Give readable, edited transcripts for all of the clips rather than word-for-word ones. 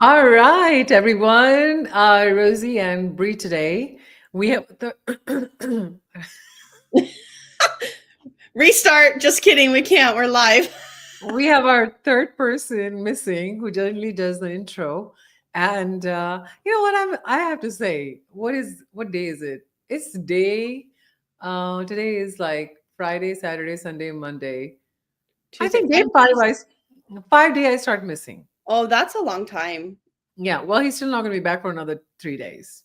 All right, everyone. Rosie and Bree today. We have the Restart. Just kidding. We can't. We're live. we have our third person missing who generally does the intro. And you know what I have to say, what day is it? It's day today is like Friday, Saturday, Sunday, Monday. I Tuesday, think day five five days. 5 day I start missing. Oh, that's a long time. Yeah, well, he's still not gonna be back for another 3 days.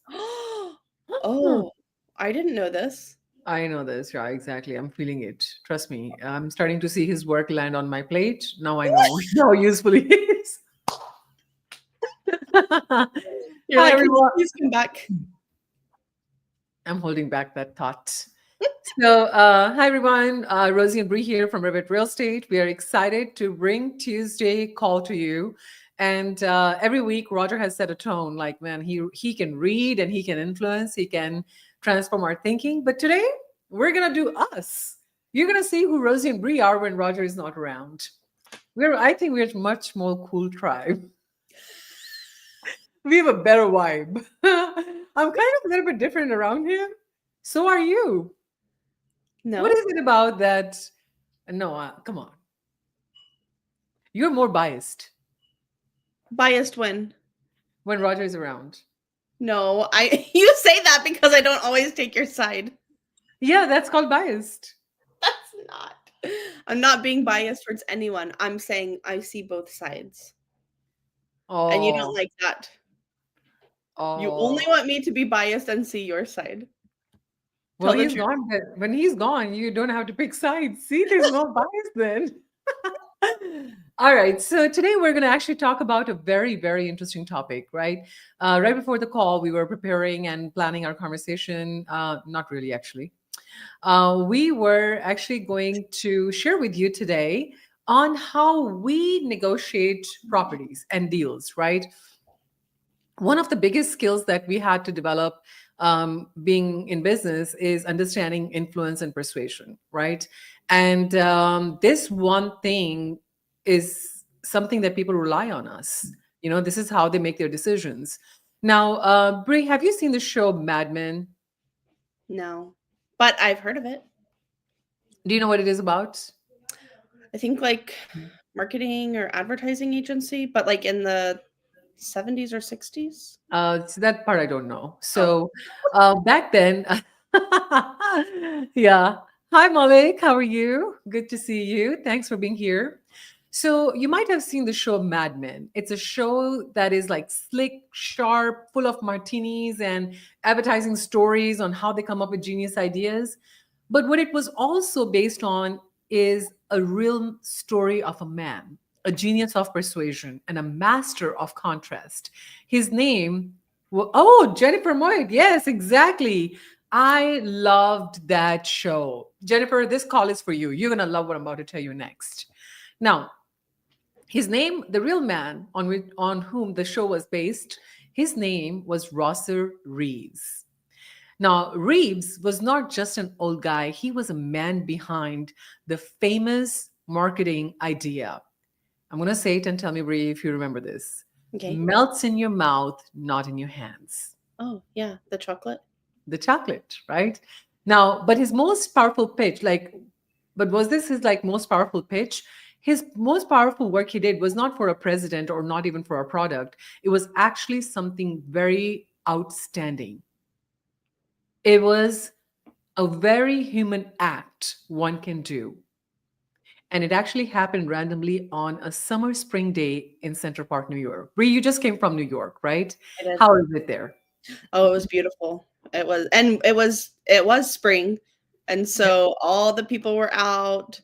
Oh, I didn't know this. I know this. Yeah, exactly. I'm feeling it. Trust me. I'm starting to see his work land on my plate. Now I know how useful he is. Hi, You're like, can you everyone. please come back? I'm holding back that thought. So, hi, everyone. Rosie and Bree here from Rivet Real Estate. We are excited to bring Tuesday call to you. And every week, Roger has set a tone like, man, he can read and he can influence, he can transform our thinking. But today, we're going to do us. You're going to see who Rosie and Bree are when Roger is not around. I think we're a much more cool tribe. We have a better vibe. I'm kind of a little bit different around here. So are you. What No, is it about that? No, come on. You're more biased biased win. when Roger is around. No, I. You say that because I don't always take your side. Yeah, that's called biased. That's not. I'm not being biased towards anyone. I'm saying I see both sides, and you don't Oh, like that. You only oh. want me to be biased and see your side. Well, Tell the he's truth. gone. But when he's gone, you don't have to pick sides. See, there's no bias then. All right. So today we're going to actually talk about a very, very interesting topic, right? Right before the call, we were preparing and planning our conversation. Not really, actually. We were actually going to share with you today on how we negotiate properties and deals, right? One of the biggest skills that we had to develop being in business is understanding influence and persuasion, right? And this one thing is something that people rely on us. You know, this is how they make their decisions. Now, Brie, have you seen the show Mad Men? No, but I've heard of it. Do you know what it is about? I think like marketing or advertising agency, but like in the 70s or 60s. So that part I don't know. Oh, So back then, yeah. Hi, Malik. How are you? Good to see you. Thanks for being here. So you might have seen the show Mad Men. It's a show that is like slick, sharp, full of martinis and advertising stories on how they come up with genius ideas. But what it was also based on is a real story of a man, a genius of persuasion, and a master of contrast. His name, oh, Jennifer Moyd. Yes, exactly. I loved that show. Jennifer, this call is for you. You're going to love what I'm about to tell you next. Now, his name, the real man on whom the show was based, his name was Rosser Reeves. Now, Reeves was not just an old guy, he was a man behind the famous marketing idea. I'm going to say it and tell me, Brie, if you remember this. okay. Melts in your mouth, not in your hands. Oh, yeah, the chocolate. The chocolate, right? Now, but his most powerful pitch, but was this his like most powerful pitch? His most powerful work he did was not for a president or not even for a product. It was actually something very outstanding. It was a very human act one can do. And it actually happened randomly on a summer spring day in Central Park, New York. Bree, you just came from New York, right? It is. How is it there? Oh, it was beautiful. It was, and it was spring, and Yeah. so all the people were out.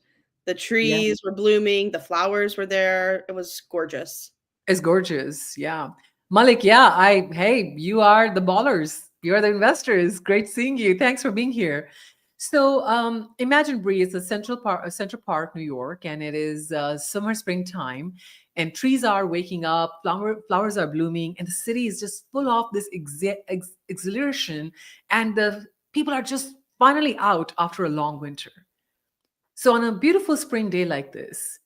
The Yeah. trees were blooming. The flowers were there. It was gorgeous. It's gorgeous. Yeah. Malik, yeah, hey, you are the ballers. You are the investors. Great seeing you. Thanks for being here. So imagine Bree, it's a Central Park, New York, and it is summer, springtime, and trees are waking up, flowers are blooming, and the city is just full of this exhilaration, and the people are just finally out after a long winter. So on a beautiful spring day like this,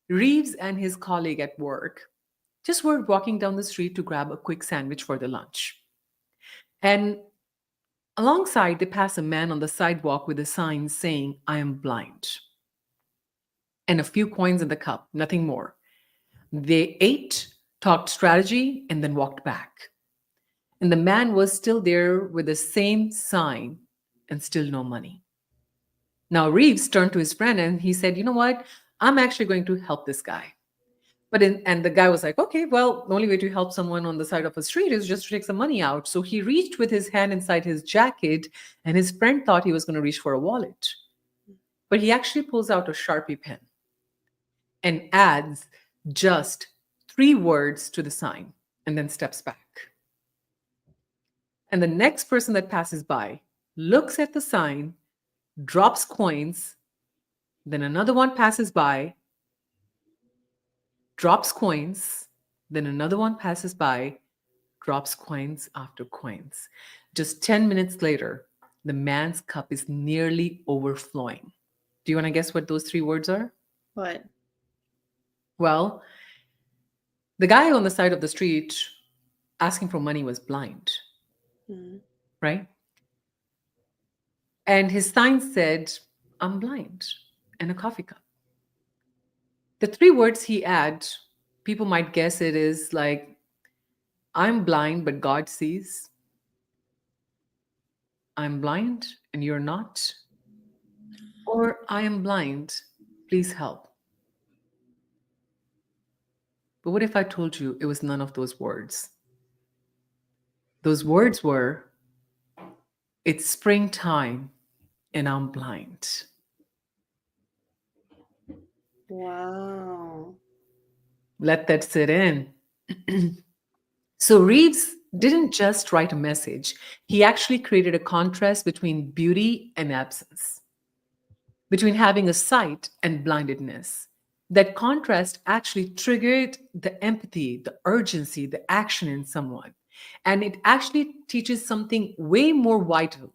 Reeves and his colleague at work just were walking down the street to grab a quick sandwich for their lunch. And alongside, they pass a man on the sidewalk with a sign saying, I am blind, and a few coins in the cup, nothing more. They ate, talked strategy, and then walked back. And the man was still there with the same sign and still no money. Now, Reeves turned to his friend and he said, you know what? I'm actually going to help this guy. And the guy was like, okay, well, the only way to help someone on the side of a street is just to take some money out. So he reached with his hand inside his jacket, and his friend thought he was going to reach for a wallet. But he actually pulls out a Sharpie pen and adds just 3 words to the sign and then steps back. And the next person that passes by looks at the sign, drops coins, then another one passes by, drops coins, then another one passes by, drops coins after coins. Just 10 minutes later, the man's cup is nearly overflowing. Do you want to guess what those 3 words are? What? Well, the guy on the side of the street asking for money was blind, Mm. right? And his sign said, I'm blind, and a coffee cup. The 3 words he had, people might guess it is like, I'm blind, but God sees. I'm blind, and you're not. Or I am blind, please help. But what if I told you it was none of those words? Those words were, it's springtime and I'm blind. Wow. Let that sit in. So Reeves didn't just write a message, he actually created a contrast between beauty and absence, between having a sight and blindedness. That contrast actually triggered the empathy, the urgency, the action in someone. And it actually teaches something way more vital.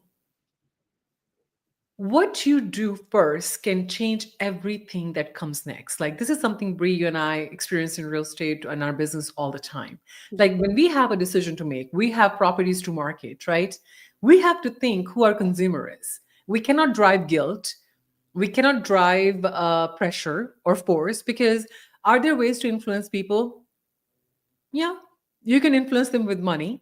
What you do first can change everything that comes next. Like, this is something Bree, you and I experience in real estate and our business all the time. Like, when we have a decision to make, we have properties to market, right? We have to think who our consumer is. We cannot drive guilt. We cannot drive pressure or force, because are there ways to influence people? Yeah, you can influence them with money.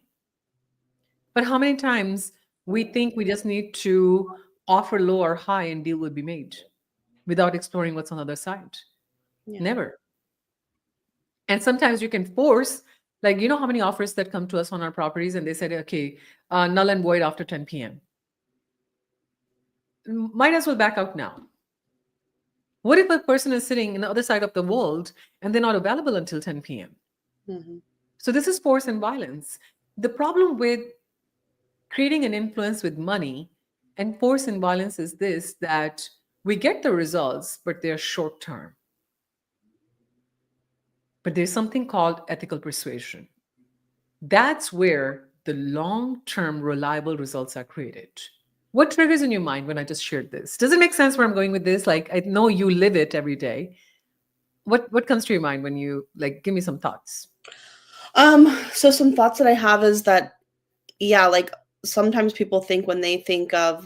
But how many times we think we just need to offer low or high and deal will be made without exploring what's on the other side? Yeah. Never. And sometimes you can force, like, you know how many offers that come to us on our properties and they said, okay, null and void after 10 p.m. Might as well back out now. What if a person is sitting in the other side of the world and they're not available until 10 p.m.? Mm-hmm. So this is force and violence. The problem with creating an influence with money and force and violence is this, that we get the results, but they're short term. But there's something called ethical persuasion. That's where the long term reliable results are created. What triggers in your mind when I just shared this? Does it make sense where I'm going with this? Like, I know you live it every day. What comes to your mind when you, like, give me some thoughts? So some thoughts that I have is that, yeah, like sometimes people think when they think of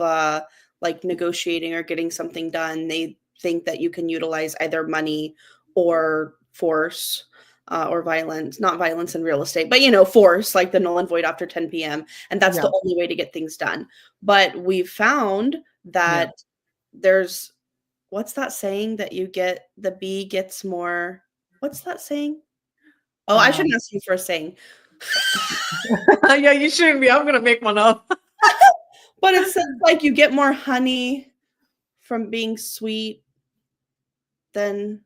like negotiating or getting something done, they think that you can utilize either money or force or violence, not violence in real estate, but force, like the null and void after 10 p.m. And that's Yeah. the only way to get things done. But we've found Yeah. that there's, what's that saying that you get, the bee gets more, what's that saying? Oh, I shouldn't Um, ask you for a saying. yeah, you shouldn't be. I'm going to make one up. But it says like you get more honey from being sweet than,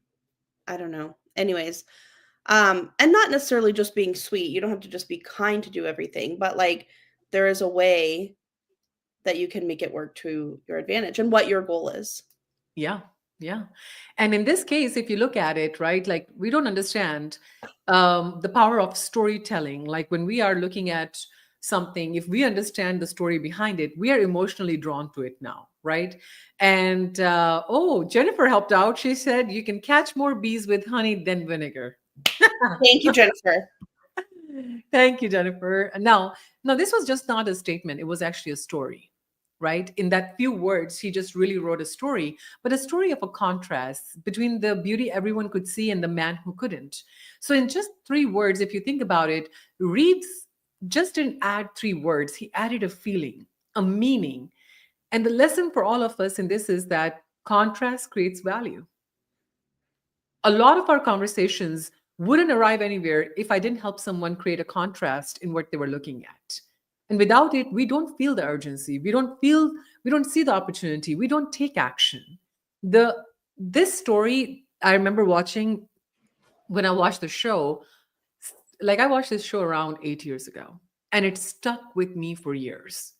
I don't know. Anyways, and not necessarily just being sweet. You don't have to just be kind to do everything, but like there is a way that you can make it work to your advantage and what your goal is. Yeah, yeah. And in this case, if you look at it, right, like, we don't understand the power of storytelling. Like, when we are looking at something, if we understand the story behind it, we are emotionally drawn to it now, right? And oh, Jennifer helped out. She said you can catch more bees with honey than vinegar. Thank you, Jennifer. Thank you, Jennifer. Now, this was just not a statement, it was actually a story, right? In that few words, he just really wrote a story, but a story of a contrast between the beauty everyone could see and the man who couldn't. So, in just 3 words, if you think about it, Reeves just didn't add 3 words, he added a feeling, a meaning. And the lesson for all of us in this is that contrast creates value. A lot of our conversations wouldn't arrive anywhere if I didn't help someone create a contrast in what they were looking at. And without it, we don't feel the urgency. We don't see the opportunity. We don't take action. The This story I remember watching when I watched the show, like I watched this show around 8 years ago, and it stuck with me for years.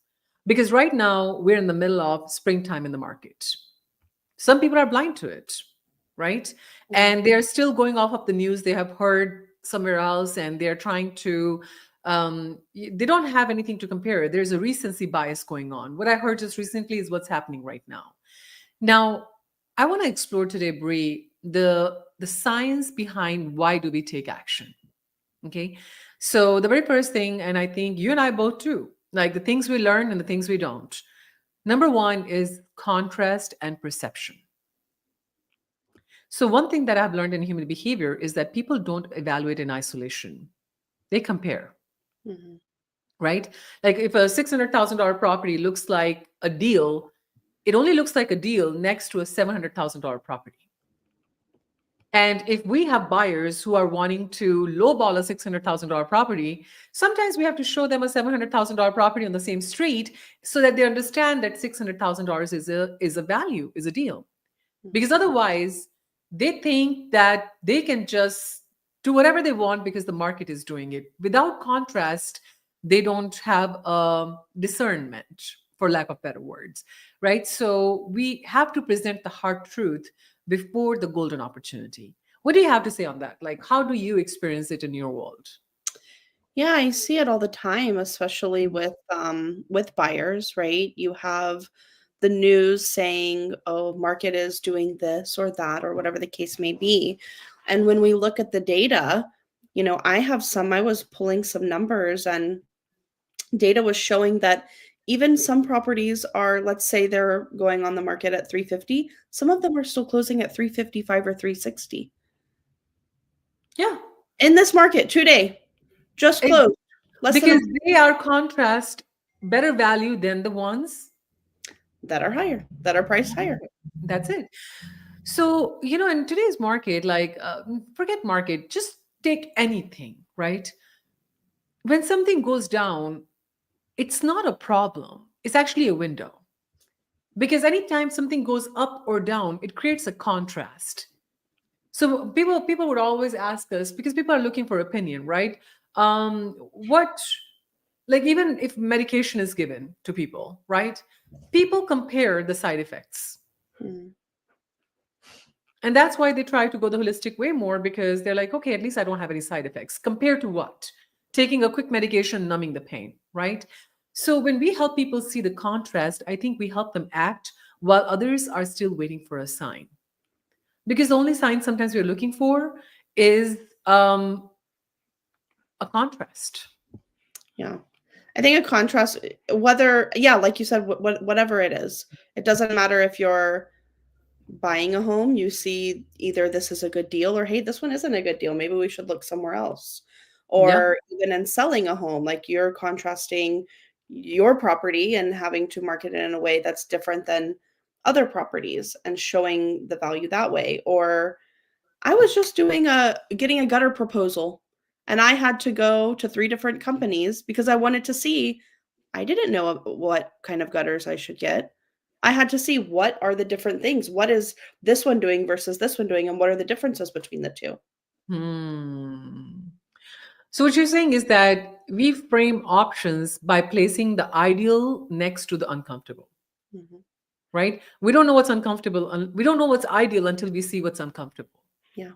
Because right now we're in the middle of springtime in the market. Some people are blind to it, right? Mhm. And they're still going off of the news they have heard somewhere else, and they're trying to they don't have anything to compare. There's a recency bias going on. What I heard just recently is what's happening right now. I want to explore today, Bree, the science behind why do we take action. Okay, so the very first thing, and I think you and I both too, like the things we learn and the things we don't. Number one is contrast and perception. So, one thing that I've learned in human behavior is that people don't evaluate in isolation, they compare, Mhm. right? Like if a $600,000 property looks like a deal, it only looks like a deal next to a $700,000 property. And if we have buyers who are wanting to lowball a $600,000 property, sometimes we have to show them a $700,000 property on the same street so that they understand that $600,000 is a value, is a deal. Because Mhm. otherwise they think that they can just do whatever they want because the market is doing it. Without contrast, they don't have discernment, for lack of better words, right? So we have to present the hard truth before the golden opportunity. What do you have to say on that? Like, how do you experience it in your world? Yeah, I see it all the time, especially with buyers, right? You have the news saying, "Oh, market is doing this or that," or whatever the case may be. And when we look at the data, I was pulling some numbers, and data was showing that even some properties are, let's say they're going on the market at 350, some of them are still closing at 355 or 360 Yeah, in this market today, just it, closed less than a because month. they are contrast better value than the ones. That are higher, that are priced higher. That's it. So, in today's market, like, forget market, just take anything, right? When something goes down, it's not a problem. It's actually a window. Because anytime something goes up or down, it creates a contrast. So people would always ask us, because people are looking for opinion, right? What, like, even if medication is given to people, right? People compare the side effects. Mm, And that's why they try to go the holistic way more, because they're like, okay, at least I don't have any side effects. Compared to what? Taking a quick medication, numbing the pain, right? So when we help people see the contrast, I think we help them act while others are still waiting for a sign. Because the only sign sometimes we're looking for is a contrast. yeah. I think a contrast, whether, yeah, like you said, whatever it is, it doesn't matter if you're buying a home, you see either this is a good deal or hey, this one isn't a good deal. Maybe we should look somewhere else. Yeah. Or even in selling a home, like you're contrasting your property and having to market it in a way that's different than other properties and showing the value that way. Or I was just doing a getting a gutter proposal, and I had to go to 3 different companies because I wanted to see. I didn't know what kind of gutters I should get. I had to see what are the different things. What is this one doing versus this one doing, and what are the differences between the 2? Hmm. So what you're saying is that we frame options by placing the ideal next to the uncomfortable, Mhm. right? We don't know what's uncomfortable. We don't know what's ideal until we see what's uncomfortable. Yeah.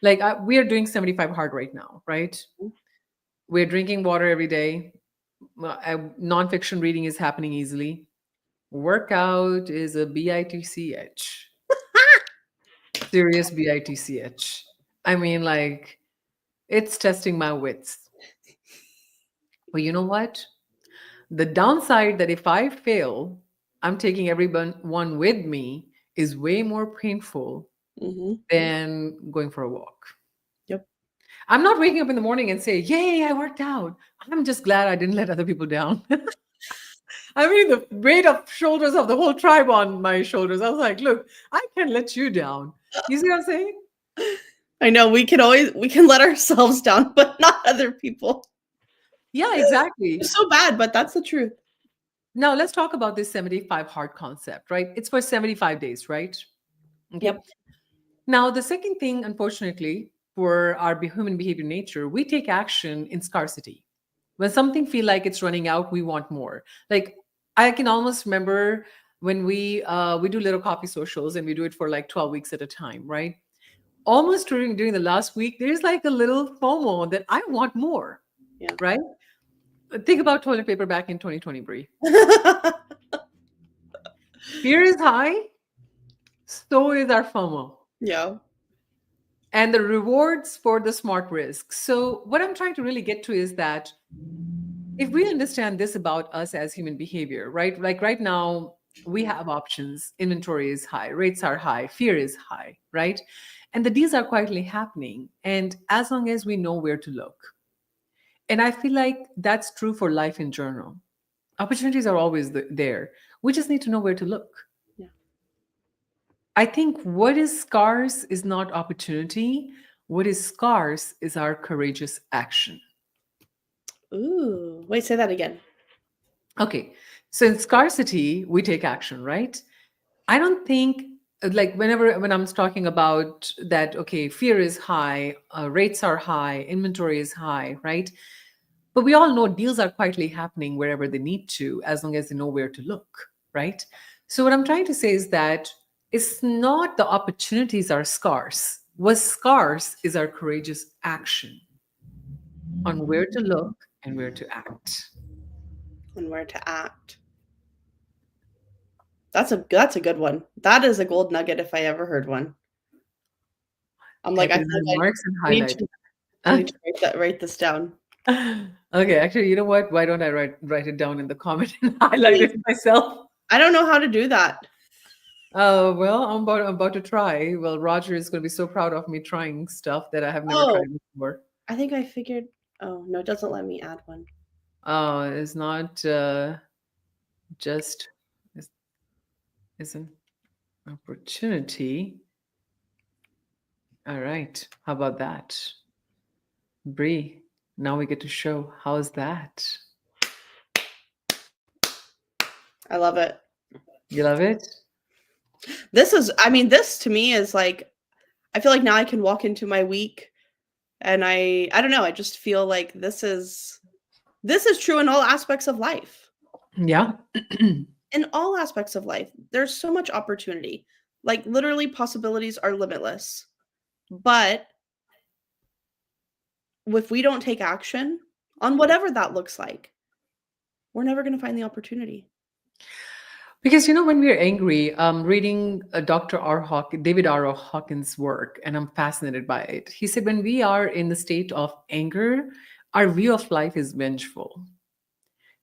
Like we are doing 75 hard right now, right? Mm. We're drinking water every day. Nonfiction reading is happening easily. Workout is a bitch, serious bitch. I mean, like, It's testing my wits. But you know what? The downside that if I fail, I'm taking everyone one with me is way more painful Hmm. than going for a walk. Yep. I'm not waking up in the morning and say, "Yay, I worked out." I'm just glad I didn't let other people down. I mean, the weight of shoulders of the whole tribe on my shoulders. I was like, "Look, I can't let you down." You see what I'm saying? I know we can let ourselves down, but not other people. Yeah, exactly. It's so bad, but that's the truth. Now let's talk about this 75 hard concept, right? It's for 75 days, right? Okay. Yep. Now, the second thing, unfortunately, for our human behavior nature, we take action in scarcity. When something feel like it's running out, we want more. Like I can almost remember when we do little coffee socials and we do it for like 12 weeks at a time, right? Almost during the last week, there's like a little FOMO that I want more, Yeah. right? Think about toilet paper back in 2020, Brie. Fear is high, so is our FOMO. Yeah. And the rewards for the smart risk. So, what I'm trying to really get to is that if we understand this about us as human behavior, right? Like right now, we have options, inventory is high, rates are high, fear is high, right? And the deals are quietly happening. And as long as we know where to look, and I feel like that's true for life in general. Opportunities are always there. We just need to know where to look. Yeah. I think what is scarce is not opportunity. What is scarce is our courageous action. Ooh. Wait, say that again. Okay. So in scarcity, we take action, right? I don't think like when I'm talking about that, okay, fear is high, rates are high, inventory is high, right? But we all know deals are quietly happening wherever they need to, as long as they know where to look, right? So what I'm trying to say is that it's not the opportunities are scarce. What's scarce is our courageous action on where to look and where to act. And where to act. That's a good one. That is a gold nugget if I ever heard one. I'm like, Type I it in think remarks and I need highlight to I it. need to write this down. Okay, actually, you know what? Why don't I write it down in the comment and highlight Please. it myself? I don't know how to do that. Oh, well, I'm about to try. Well, Roger is going to be so proud of me trying stuff that I have never Oh, tried before. I think I figured. Oh, no, it doesn't let me add one. It's not just is is an opportunity. All right, how about that, Bree? Now we get to show. How's that? I love it. You love it? I mean, this to me is like, I feel like now I can walk into my week and I don't know, I just feel like this is true in all aspects of life. Yeah. In all aspects of life, there's so much opportunity. Like literally possibilities are limitless. But if we don't take action on whatever that looks like, we're never going to find the opportunity. Because when we're angry, reading David R. Hawkins' work, and I'm fascinated by it. He said when we are in the state of anger, our view of life is vengeful.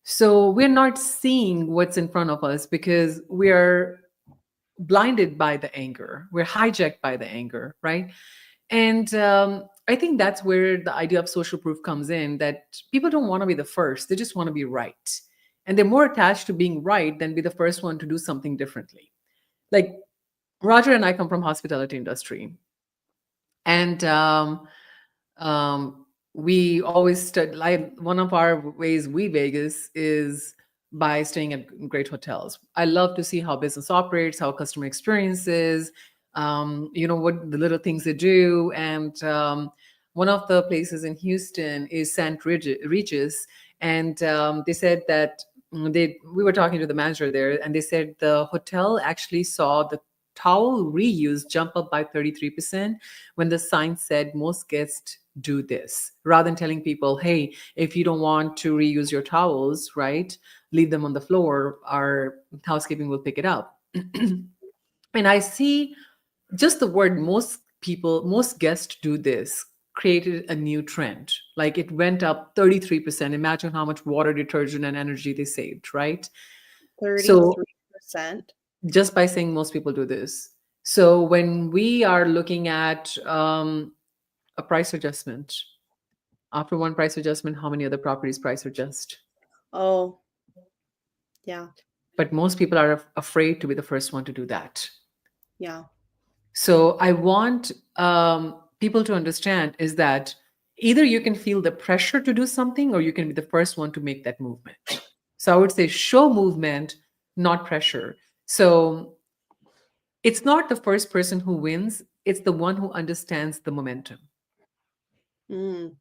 So we're not seeing what's in front of us because we are blinded by the anger. We're hijacked by the anger, right? And I think that's where the idea of social proof comes in, that people don't want to be the first, they just want to be right. And they're more attached to being right than be the first one to do something differently. Like Roger and I come from hospitality industry. And um, we always like one of our ways we Vegas is by staying at great hotels. I love to see how business operates, how customer experiences, what the little things they do. And one of the places in Houston is Regis, and they said that we were talking to the manager there, and they said the hotel actually saw the towel reuse jump up by 33% when the sign said most guests do this, rather than telling people, hey, if you don't want to reuse your towels, right, leave them on the floor, our housekeeping will pick it up. And I see just the word most guests do this created a new trend. Like it went up 33%. Imagine how much water, detergent, and energy they saved, right? So 33%. just by saying most people do this. So when we are looking at a price adjustment, after one price adjustment, how many other properties price adjust? Oh, yeah. But most people are afraid to be the first one to do that. Yeah. So I want people to understand is that either you can feel the pressure to do something or you can be the first one to make that movement. So I would say show movement, not pressure. So it's not the first person who wins, it's the one who understands the momentum. Mm,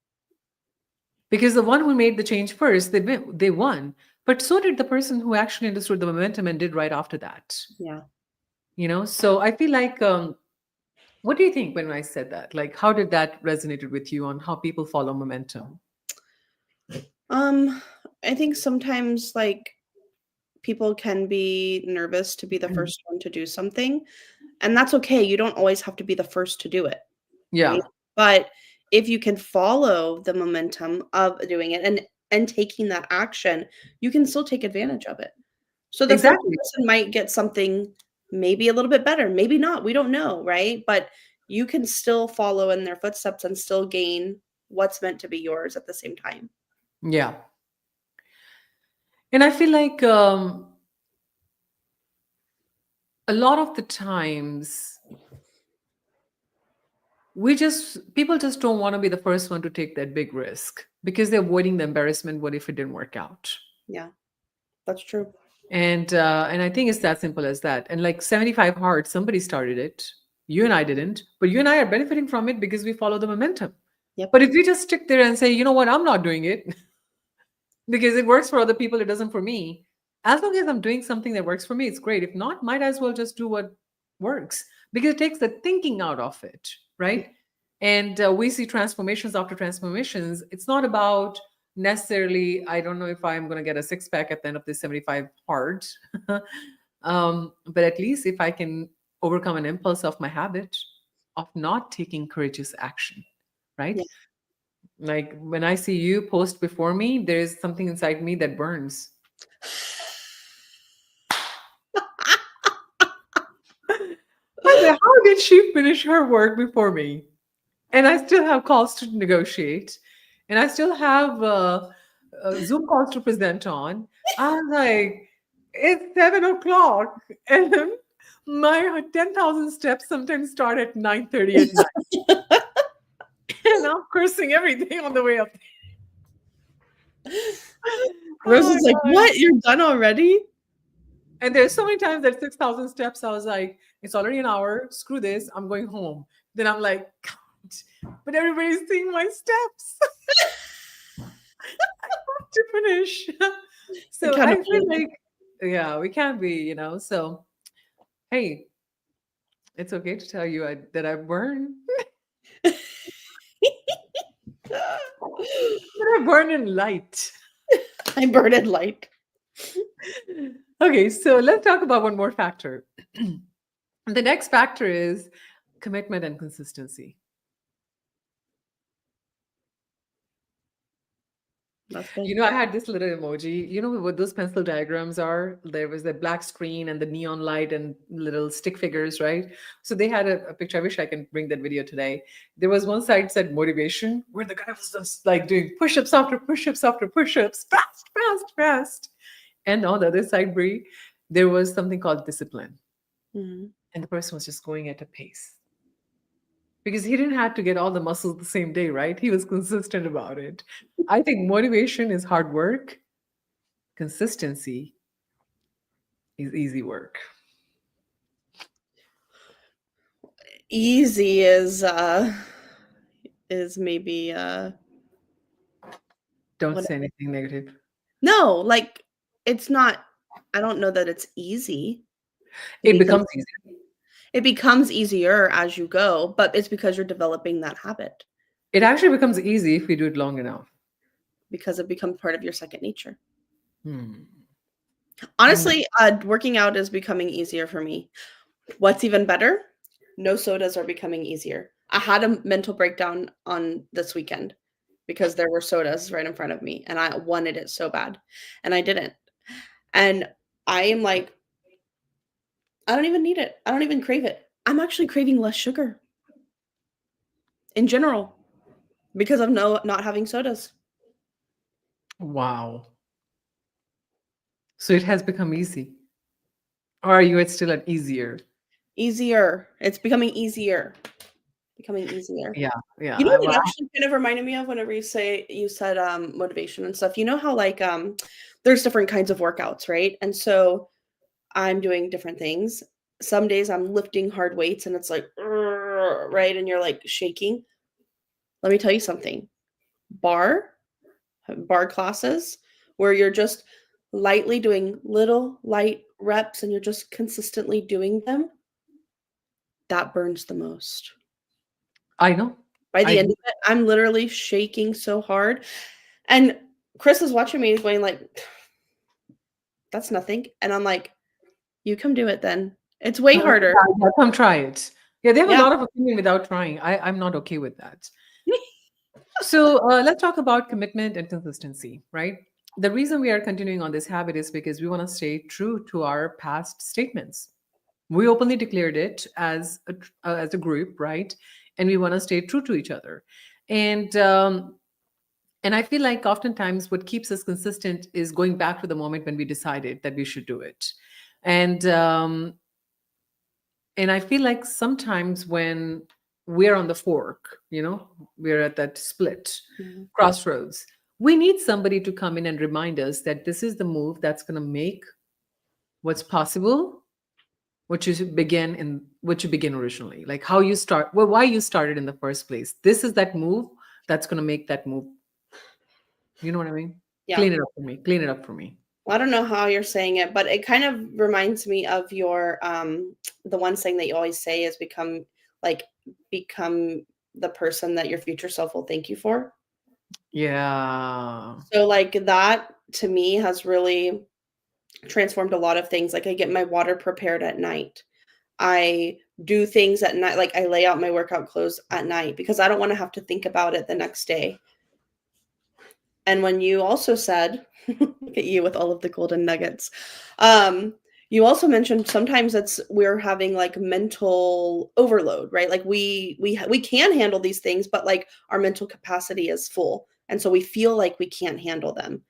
Because the one who made the change first, they won. But so did the person who actually understood the momentum and did right after that. yeah. So I feel like what do you think when I said that? Like, how did that resonated with you on how people follow momentum? Um, I think sometimes like people can be nervous to be the Mm. first one to do something, and that's okay. You don't always have to be the first to do it, right? Yeah, But if you can follow the momentum of doing it and taking that action, you can still take advantage of it. So the first exactly. person might get something maybe a little bit better, maybe not, we don't know, right? But you can still follow in their footsteps and still gain what's meant to be yours at the same time. Yeah. And I feel like a lot of the times people just don't want to be the first one to take that big risk because they're avoiding the embarrassment. What if it didn't work out? Yeah, that's true. And I think it's that simple as that. And like 75 Hard, somebody started it. You and I didn't, but you and I are benefiting from it because we follow the momentum. Yep. But if we just stick there and say, you know what, I'm not doing it because it works for other people, it doesn't for me. As long as I'm doing something that works for me, it's great. If not, might as well just do what works because it takes the thinking out of it, right? And we see transformations after transformations. It's not about necessarily, I don't know if I'm going to get a six pack at the end of this 75 hard. But at least if I can overcome an impulse of my habit of not taking courageous action, Yeah. right? Like when I see you post before me, there is something inside me that burns. I said, how did she finish her work before me? And I still have calls to negotiate, and I still have Zoom calls to present on. I'm like, it's 7 o'clock, and my 10,000 steps sometimes start at 9:30 at night, and I'm cursing everything on the way up. Rose Oh is like, my God. "What? You're done already?" And there's so many times that 6,000 steps, I was like, it's already an hour. Screw this. I'm going home. Then I'm like, God, but everybody's seeing my steps to finish. So I feel Accountability. like, yeah, we can be, So, hey, it's okay to tell you that I burn, but I burn in light. I burned light. Okay, so let's talk about one more factor. The next factor is commitment and consistency. That's big. I had this little emoji. You know what those pencil diagrams are? There was the black screen and the neon light and little stick figures, right? So they had a picture. I wish I can bring that video today. There was one side said motivation, where the guy was just like doing push-ups after push-ups after push-ups, fast, fast, fast. And on the other side, Brie, there was something called discipline. Mhm. And the person was just going at a pace. Because he didn't have to get all the muscles the same day, right? He was consistent about it. I think motivation is hard work. Consistency is easy work. Easy is maybe Don't what say anything negative. no, like it's not I don't know that it's easy. It Because becomes easy. it becomes easier as you go, but it's because you're developing that habit It actually becomes easy if we do it long enough. because it becomes part of your second nature. Hmm. And Honestly, working out is becoming easier for me. What's even better? No sodas are becoming easier. I had a mental breakdown on this weekend because there were sodas right in front of me and I wanted it so bad and I didn't. And I am like, I don't even need it. I don't even crave it. I'm actually craving less sugar in general because of not having sodas. Wow. So it has become easy. Or are you at still at easier? Easier. It's becoming easier. Becoming easier. Yeah, yeah. You know what Well, it actually kind of reminded me of whenever you said motivation and stuff. You know how like there's different kinds of workouts, right? And so I'm doing different things. Some days I'm lifting hard weights and it's like "Urgh," right, and you're like shaking. Let me tell you something. Bar bar classes where you're just lightly doing little light reps and you're just consistently doing them, that burns the most. I know. By I the end do. of it, I'm literally shaking so hard. And Chris is watching me going like, "That's nothing." And I'm like, "You come do it then. It's way harder." Yeah, come try it. Yeah, they have a Yeah. lot of opinion without trying. I'm not okay with that. So let's talk about commitment and consistency, right? The reason we are continuing on this habit is because we want to stay true to our past statements. We openly declared it as a group, right? And we want to stay true to each other. And and I feel like oftentimes what keeps us consistent is going back to the moment when we decided that we should do it. And and I feel like sometimes when we're on the fork, we're at that split Mhm. crossroads, we need somebody to come in and remind us that this is the move that's going to make what's possible, what you begin originally, like how you start, well, why you started in the first place. This is that move that's going to make that move. You know what I mean? Yeah. Clean it up for me. Clean it up for me. I don't know how you're saying it, but it kind of reminds me of your the one saying that you always say is like become the person that your future self will thank you for. Yeah. So like that to me has really transformed a lot of things. Like I get my water prepared at night. I do things at night, like I lay out my workout clothes at night because I don't want to have to think about it the next day. And when you also said, look at you with all of the golden nuggets. You also mentioned sometimes we're having like mental overload, right? Like we can handle these things, but like our mental capacity is full, and so we feel like we can't handle them.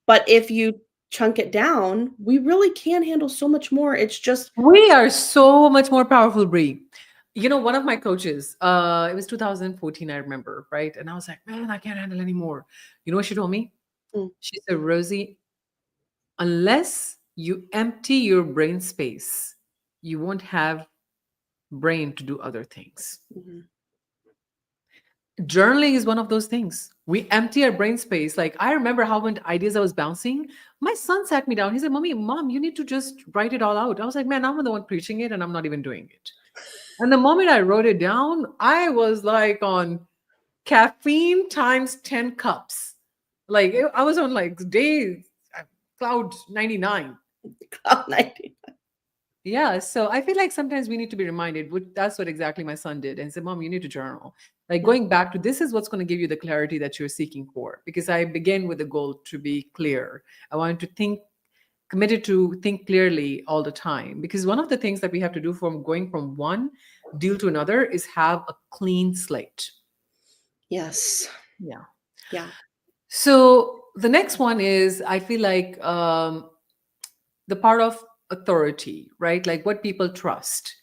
But if you chunk it down, we really can handle so much more. It's just We are so much more powerful, Brie. One of my coaches, it was 2014, I remember, right? And I was like, man, I can't handle anymore. You know what she told me? mm, She said, Rosie, unless you empty your brain space, you won't have brain to do other things. mhm. Journaling is one of those things. We empty our brain space. Like I remember how when ideas I was bouncing, my son sat me down. He said, Mom, you need to just write it all out. I was like, man, I'm the one preaching it and I'm not even doing it. And the moment I wrote it down, I was like on caffeine times 10 cups. Like I was on like day cloud 99. Cloud 90. Yeah, so I feel like sometimes we need to be reminded. That's what exactly my son did, and said, "Mom, you need to journal." Like Yeah. going back to this is what's going to give you the clarity that you're seeking for. Because I began with the goal to be clear. I wanted to committed to think clearly all the time. Because one of the things that we have to do from going from one deal to another is have a clean slate. Yes. Yeah. Yeah. So the next one is I feel like the part of authority, right? Like what people trust.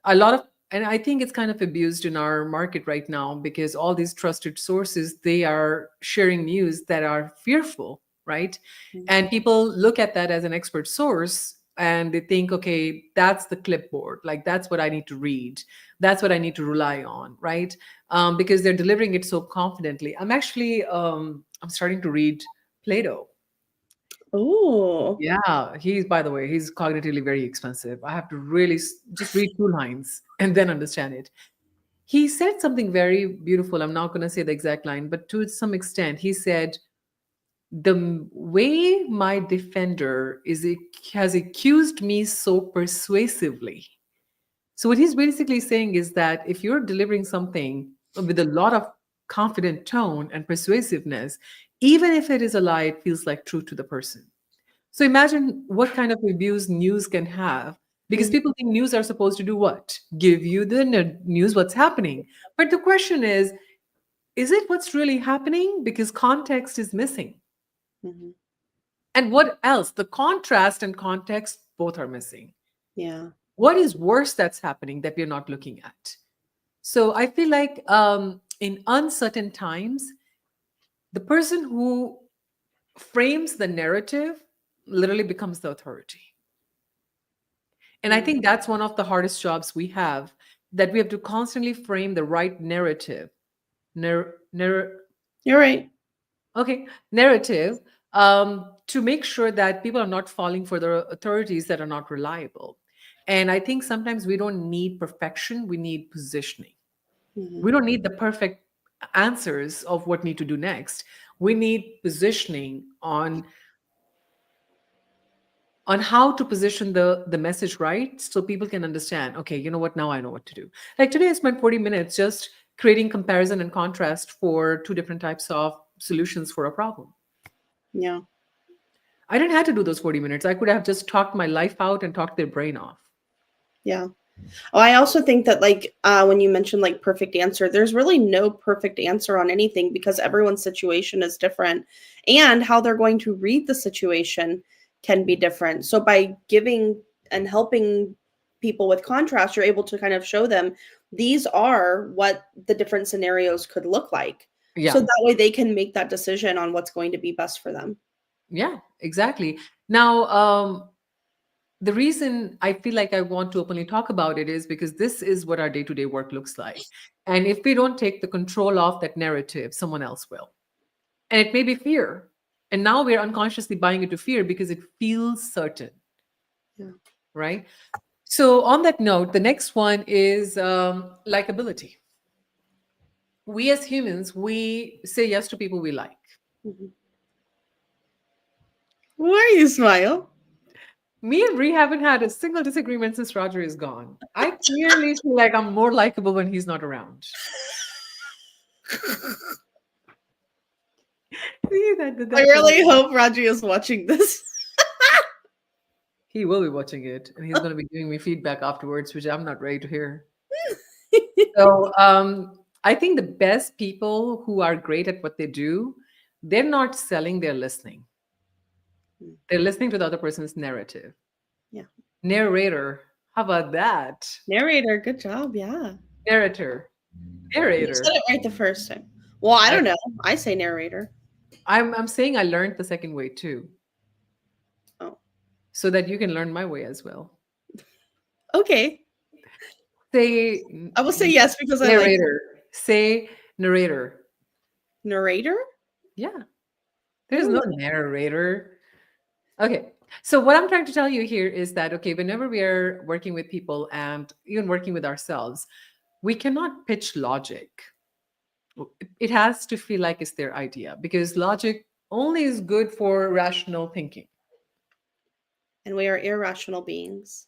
A lot of, and I think it's kind of abused in our market right now because all these trusted sources, they are sharing news that are fearful, right? Mm. And people look at that as an expert source and they think, okay, that's the clipboard, like that's what I need to read, that's what I need to rely on, right? Because they're delivering it so confidently. I'm starting to read Plato. Oh. Yeah, by the way, he's cognitively very expensive. I have to really just read two lines and then understand it. He said something very beautiful. I'm not going to say the exact line, but to some extent, he said, way my defender has accused me so persuasively, So what he's basically saying is that if you're delivering something with a lot of confident tone and persuasiveness, even if it is a lie, it feels like truth to the person. So imagine what kind of reviews news can have, because Mhm. people think news are supposed to do what? Give you the news what's happening. But the question is it what's really happening? Because context is missing. Mhm. And what else? The contrast and context both are missing. Yeah. What is worse that's happening that we're not looking at? So I feel like in uncertain times, the person who frames the narrative literally becomes the authority. And I Yeah. think that's one of the hardest jobs we have, that we have to constantly frame the right narrative. Nar- nar- You're right. okay, narrative, to make sure that people are not falling for the authorities that are not reliable. And I think sometimes we don't need perfection, we need positioning. Mhm. We don't need the perfect answers of what need to do next. We need positioning on how to position the message right, so people can understand, okay, you know what, now I know what to do. Like today I spent 40 minutes just creating comparison and contrast for two different types of solutions for a problem. Yeah. I didn't have to do those 40 minutes. I could have just talked my life out and talked their brain off. Yeah. Oh, I also think that like when you mentioned like perfect answer, there's really no perfect answer on anything because everyone's situation is different and how they're going to read the situation can be different. So by giving and helping people with contrast, you're able to kind of show them these are what the different scenarios could look like. So Yeah. that way they can make that decision on what's going to be best for them. Yeah, exactly. Now, the reason I feel like I want to openly talk about it is because this is what our day-to-day work looks like. And if we don't take the control of that narrative, someone else will. And it may be fear. And now we're unconsciously buying into fear because it feels certain, Yeah. right? So, on that note, the next one is likability. We as humans, we say yes to people we like. Mhm. Why are you smile? Me and Ree haven't had a single disagreement since Roger is gone. I clearly feel like I'm more likable when he's not around. See, I that's really hope Raji is watching this. he will be watching it, and he's going to be giving me feedback afterwards, which I'm not ready to hear. So, I think the best people who are great at what they do, they're not selling; they're listening. They're listening to the other person's narrative. Yeah. Narrator, how about that? Narrator, good job. Yeah. Narrator, You said narrator. it right the first time. Well, I I, don't know. I say narrator. I'm saying I learned the second way too, Oh, so that you can learn my way as well. okay. Say I will say yes because I like narrator. Say narrator. narrator. Yeah, I there's don't no know. narrator. Okay. So what I'm trying to tell you here is that okay, whenever we are working with people and even working with ourselves, we cannot pitch logic. It has to feel like it's their idea because logic only is good for rational thinking. And we are irrational beings.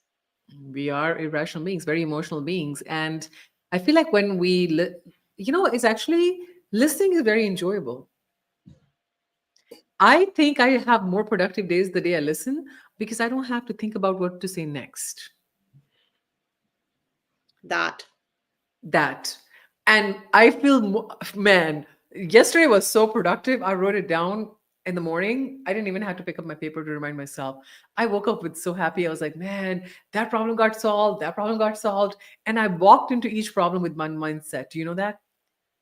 We are irrational beings, very emotional beings, and I feel like when it's actually listening is very enjoyable. I think I have more productive days the day I listen because I don't have to think about what to say next. That. That. And I feel, man, yesterday was so productive. I wrote it down in the morning. I didn't even have to pick up my paper to remind myself. I woke up with so happy. I was like, man, that problem got solved. That problem got solved. And I walked into each problem with one mindset. Do you know that?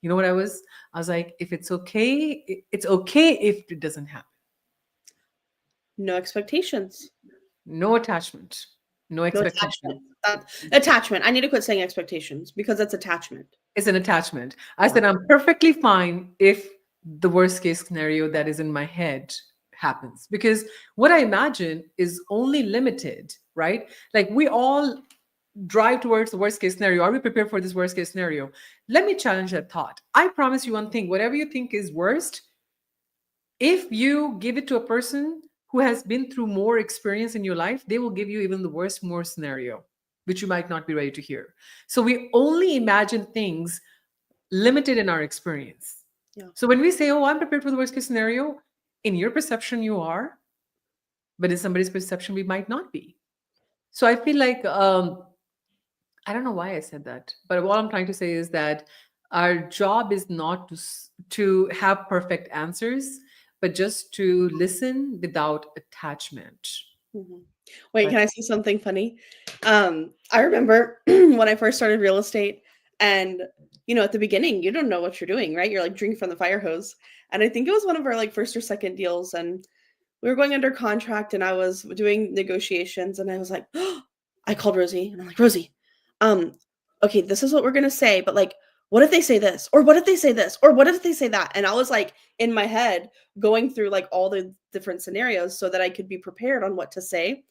You know what I was? I was like, if it's okay, it's okay if it doesn't happen. No expectations. No attachment, no No attachment. expectation. That, attachment. I need to quit saying expectations because that's attachment. It's an attachment. I Yeah. said, I'm perfectly fine if the worst case scenario that is in my head happens because what I imagine is only limited, right? Like we all drive towards the worst case scenario. Are we prepared for this worst case scenario? Let me challenge that thought. I promise you one thing whatever you think is worst, if you give it to a person who has been through more experience in your life, they will give you even the worst, more scenario. which you might not be ready to hear. So we only imagine things limited in our experience. Yeah. So when we say, oh, I'm prepared for the worst case scenario, in your perception, you are, but in somebody's perception, we might not be. So I feel like, I don't know why I said that, but what I'm trying to say is that our job is not to have perfect answers, but just to listen without attachment. Mhm. Wait, can That's I say something funny? I remember when I first started real estate, and at the beginning, you don't know what you're doing, right? You're like drinking from the fire hose. And I think it was one of our like first or second deals, and we were going under contract, and I was doing negotiations, and I was like, I called Rosie, and I'm like, Rosie, um, okay, this is what we're gonna say, but like, what if they say this, or what if they say this, or what if they say that? And I was like in my head going through like all the different scenarios so that I could be prepared on what to say.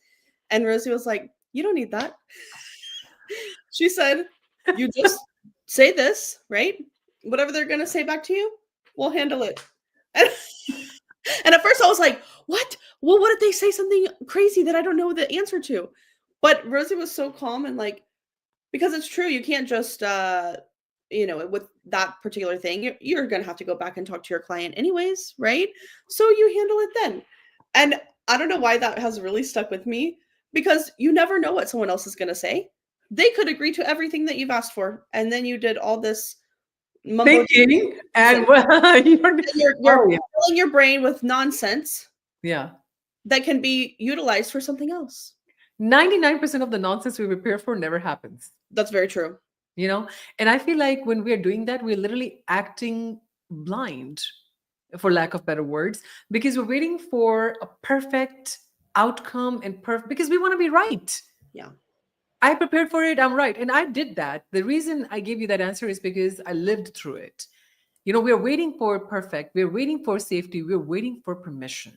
And Rosie was like, "You don't need that." She said, "You just say this, right? Whatever they're gonna say back to you, we'll handle it." And, and at first I was like, "What? Well, what if they say something crazy that I don't know the answer to?" But Rosie was so calm and like, because it's true, you can't just with that particular thing, you're gonna have to go back and talk to your client anyways, right? So you handle it then. And I don't know why that has really stuck with me, because you never know what someone else is gonna say. They could agree to everything that you've asked for, and then you did all this mumbo thinking and and well, you're oh yeah, filling your brain with nonsense yeah. that can be utilized for something else. 99% of the nonsense we prepare for never happens, That's very true. you know? And I feel like when we're doing that, we're literally acting blind, for lack of better words, because we're waiting for a perfect outcome and perfect because we want to be right. Yeah. I prepared for it, I'm right. And I did that. The reason I gave you that answer is because I lived through it. We're waiting for perfect, we're waiting for safety, we're waiting for permission.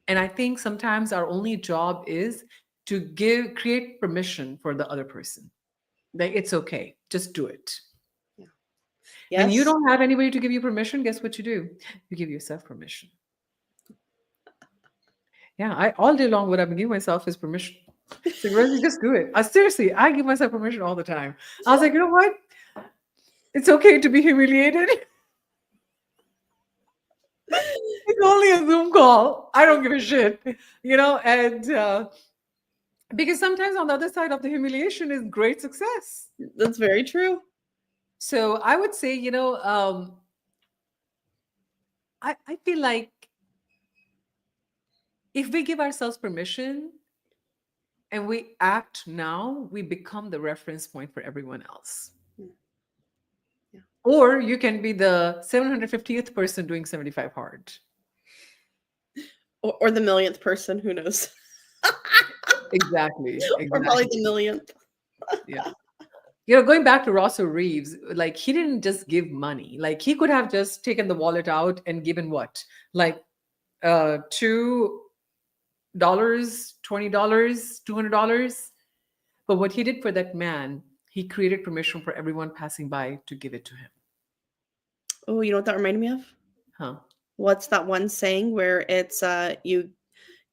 And I think sometimes our only job is to create permission for the other person. Like, it's okay, just do it. Yeah. When you Yes. don't have anybody to give you permission, guess what you do? You give yourself permission. Yeah, I all day long what I've been giving myself is permission. So Rosie, just do it. Seriously, I give myself permission all the time. I was like, you know what? It's okay to be humiliated. It's only a Zoom call. I don't give a shit, and because sometimes on the other side of the humiliation is great success. That's very true. So I would say, I feel like if we give ourselves permission and we act now, we become the reference point for everyone else. Mm. Yeah. Or you can be the 750th person doing 75 hard. Or the millionth person, who knows? Exactly. Or probably Exactly. the millionth. Yeah. Going back to Russell Reeves, like he didn't just give money. Like he could have just taken the wallet out and given what? Like $2, $20, $200. But what he did for that man, he created permission for everyone passing by to give it to him. Oh, you know what that reminded me of? Huh. What's that one saying where it's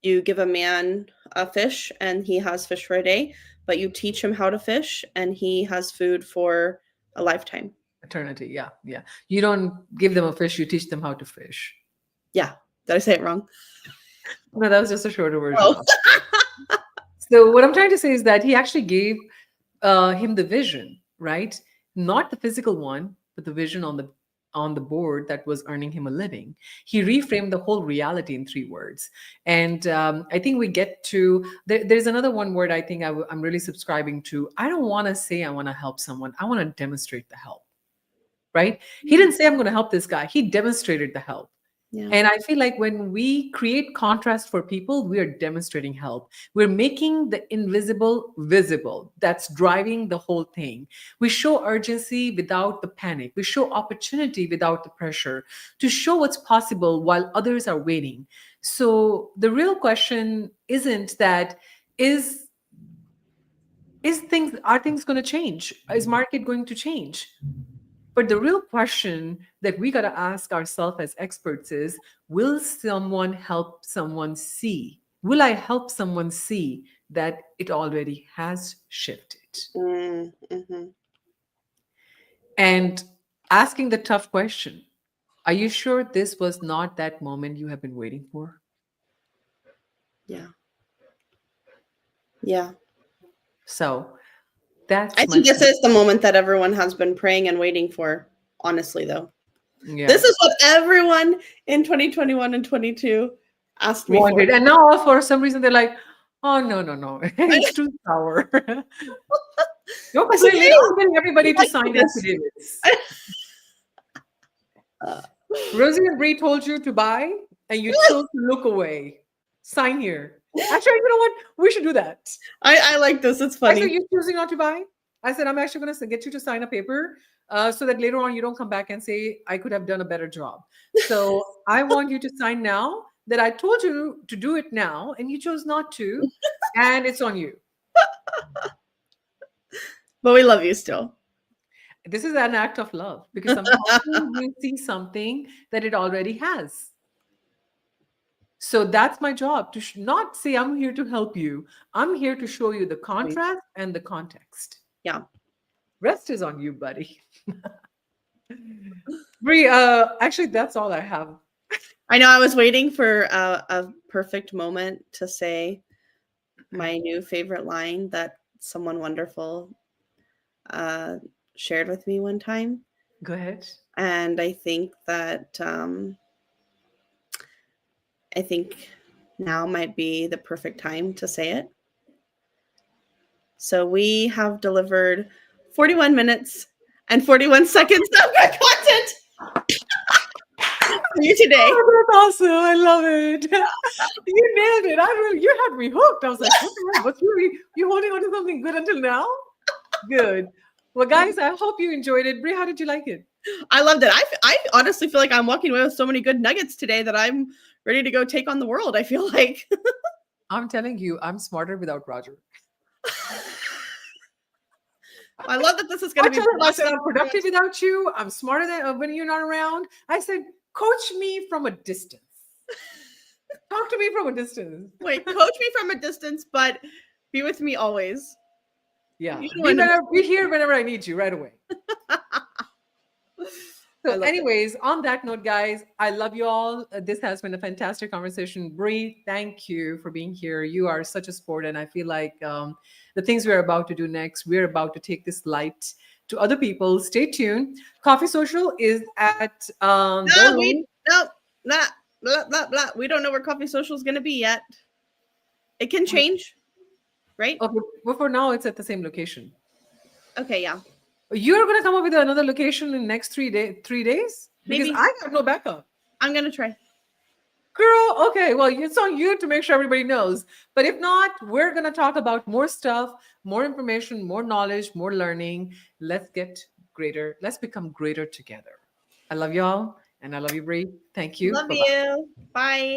you give a man a fish and he has fish for a day, but you teach him how to fish and he has food for a lifetime. Eternity. Yeah. Yeah. You don't give them a fish, you teach them how to fish. Yeah. Did I say it wrong? No, that was just a shorter version Oh. of it. So what I'm trying to say is that he actually gave him the vision, right? Not the physical one, but the vision on the board that was earning him a living. He reframed the whole reality in 3 words. And I think we get to there's another one word I think I'm really subscribing to. I don't want to say I want to help someone. I want to demonstrate the help, right? He didn't say I'm going to help this guy. He demonstrated the help. Yeah. And I feel like when we create contrast for people, we are demonstrating help. We're making the invisible visible. That's driving the whole thing. We show urgency without the panic. We show opportunity without the pressure to show what's possible while others are waiting. So the real question isn't that is are things going to change? Is market going to change? But the real question that we got to ask ourselves as experts is, will someone help someone see Will I help someone see that it already has shifted? Mm-hmm. And asking the tough question, are you sure this was not that moment you have been waiting for? Yeah. Yeah. So I that's my think this is the moment that everyone has been praying and waiting for, honestly, though. yeah This is what everyone in 2021 and 22 asked me for. wanted. And now for some reason they're like, oh no, no, no, it's too sour. Don't I said, complain later. hey, I'm getting I everybody to like sign this. affidavits. Rosie and Bree told you to buy, and you chose to look away. Sign here. Actually, you know what? We should do that. I like this. It's I said, funny. you're choosing not to buy. I said, I'm actually going to get you to sign a paper so that later on you don't come back and say, I could have done a better job. So I want you to sign now that I told you to do it now, and you chose not to, and it's on you. But we love you still. This is an act of love because I'm helping you see something that it already has. So that's my job to not say I'm here to help you. I'm here to show you the contrast and the context. Yeah. Rest is on you, buddy. Bree, actually, that's all I have. I know I was waiting for a perfect moment to say my new favorite line that someone wonderful uh, shared with me one time. Go ahead. And I think that I think now might be the perfect time to say it. So we have delivered 41 minutes and 41 seconds of good content for you today. Oh, that's awesome. I love it. You nailed it. I really, you had me hooked. I was like, what the hell? What's you holding on to something good until now? Good. Well, guys, I hope you enjoyed it. Brie, how did you like it? I loved it. I honestly feel like I'm walking away with so many good nuggets today that I'm ready to go take on the world. I feel like. I'm telling you, I'm smarter without Roger. I love that this is going I to be. tell him, I said, I'm productive without you. I'm smarter than when you're not around. I said, coach me from a distance. Talk to me from a distance. Wait, coach me from a distance, but be with me always. Yeah. You don't want Be here whenever I need you right away. I So, love it. anyways, on that note, guys, I love you all. This has been a fantastic conversation. Bree, thank you for being here. You are such a sport, and I feel like the things we're about to do next, we're about to take this light to other people. Stay tuned. Coffee Social is at the No, link. blah, blah, blah, blah. We don't know where Coffee Social is going to be yet. It can change, right? Okay, but for now, it's at the same location. Okay, yeah. You're gonna come up with another location in the next 3 days because Maybe. I got no backup. I'm going to try. Girl, okay, well, it's on you to make sure everybody knows. But if not, we're going to talk about more stuff, more information, more knowledge, more learning. Let's get greater. Let's become greater together. I love y'all and I love you, Bree. Thank you. Love Bye bye. you. Bye.